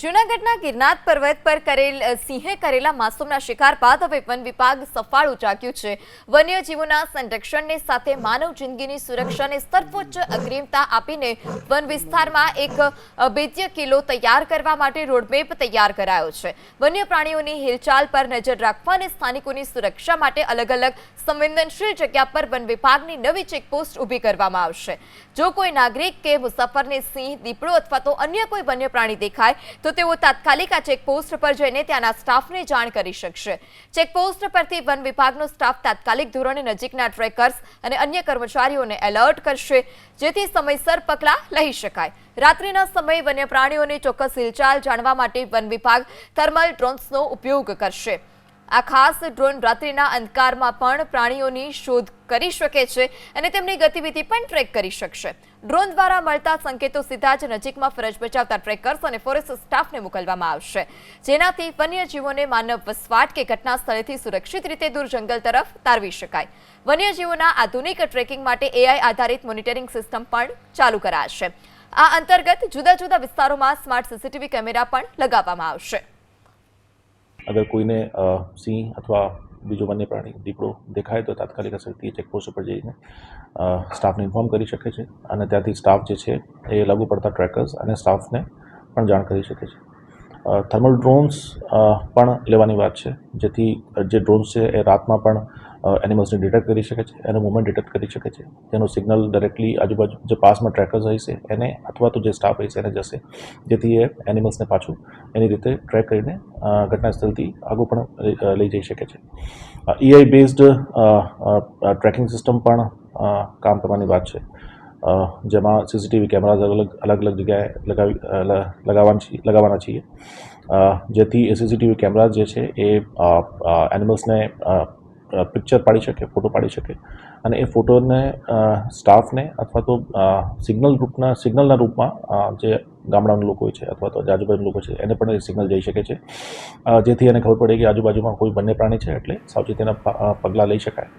જૂનાગઢના ગિરનાર પર્વત પર સિંહે કરેલા માસૂમના શિકાર બાદ હવે વન વિભાગ સફાળું જાગ્યું છે। વન્યજીવોના સંરક્ષણની સાથે માનવ જિંદગીની સુરક્ષાને સર્વોચ્ચ અગ્રિમતા આપીને વન વિસ્તારમાં એક અભેદ્ય કિલ્લો તૈયાર કરવા માટે રોડમેપ તૈયાર કરાયો છે। વન્ય પ્રાણીઓની હિલચાલ પર નજર રાખવા અને સ્થાનિકોની સુરક્ષા માટે અલગ અલગ સંવેદનશીલ જગ્યા પર વન વિભાગની નવી ચેકપોસ્ટ ઊભી કરવામાં આવશે। જો કોઈ નાગરિક કે મુસાફરને સિંહ, દીપડો અથવા તો અન્ય કોઈ વન્ય પ્રાણી દેખાય તો તેઓ તાત્કાલિક આ ચેકપોસ્ટ પર જઈને ત્યાંના સ્ટાફને જાણ કરી શકશે। ચેકપોસ્ટ પરથી વન વિભાગનો સ્ટાફ તાત્કાલિક ધોરણે નજીકના ટ્રેકર્સ અને અન્ય કર્મચારીઓને એલર્ટ કરશે, જેથી સમયસર પગલાં લઈ શકાય। રાત્રિના સમયે વન્ય પ્રાણીઓની ચોક્કસ હિલચાલ જાણવા માટે વન વિભાગ થર્મલ ડ્રોન્સનો ઉપયોગ કરશે। આ ખાસ ડ્રોન રાત્રિના અંધકારમાં પણ પ્રાણીઓની શોધ કરી શકે છે અને તેમની ગતિવિધિ પણ ટ્રેક કરી શકશે। ડ્રોન દ્વારા મળતા સંકેતો સીધા જ નજીકમાં ફરજ બજાવતા ટ્રેકર્સ અને ફોરેસ્ટ સ્ટાફને મોકલવામાં આવશે, જેનાથી વન્યજીવોને માનવ વસવાટ કે ઘટના સ્થળેથી સુરક્ષિત રીતે દૂર જંગલ તરફ તારવી શકાય। વન્યજીવોના આધુનિક ટ્રેકિંગ માટે એઆઈ આધારિત મોનિટરિંગ સિસ્ટમ પણ ચાલુ કરાશે। આ અંતર્ગત જુદા જુદા વિસ્તારોમાં સ્માર્ટ સીસીટીવી કેમેરા પણ લગાવવામાં આવશે। अगर कोઈને સિંહ અથવા બીજો વન્ય પ્રાણી દીપડો દેખાય તો તાત્કાલિક અસરથી ચેકપોસ્ટ પર જઈને સ્ટાફને ઇન્ફોર્મ કરી શકે છે અને ત્યાંથી સ્ટાફ જે છે એ લાગુ પડતા ટ્રેકર્સ અને સ્ટાફને પણ જાણ કરી શકે છે। થર્મલ ડ્રોન્સ પણ લેવાની વાત છે, જેથી જે ડ્રોન્સ છે એ રાતમાં પણ એનિમલ્સને ડિટેક્ટ કરી શકે છે, એનો મૂવમેન્ટ ડિટેક્ટ કરી શકે છે। તેનો સિગ્નલ ડાયરેક્ટલી આજુબાજુ જે પાસમાં ટ્રેકર્સ હશે એને અથવા તો જે સ્ટાફ હશે એને જશે, જેથી એ એનિમલ્સને પાછું એની રીતે ટ્રેક કરીને ઘટના સ્થળથી આગળ પણ લઈ જઈ શકે છે। એઆઈ બેઝડ ટ્રેકિંગ સિસ્ટમ પણ કામ કરવાની વાત છે, જેમાં સીસીટીવી કેમેરાઝ અલગ અલગ જગ્યાએ લગાવવાના છીએ, જેથી એ સીસીટીવી કેમેરા જે છે એ એનિમલ્સને પિક્ચર પાડી શકે, ફોટો પાડી શકે અને એ ફોટોને સ્ટાફને અથવા તો સિગ્નલના રૂપમાં જે ગામડાના લોકો છે અથવા તો આજુબાજુના લોકો છે એને પણ એ સિગ્નલ જઈ શકે છે, જેથી એને ખબર પડે કે આજુબાજુમાં કોઈ વન્ય પ્રાણી છે, એટલે સાવચેતીના પગલાં લઈ શકાય।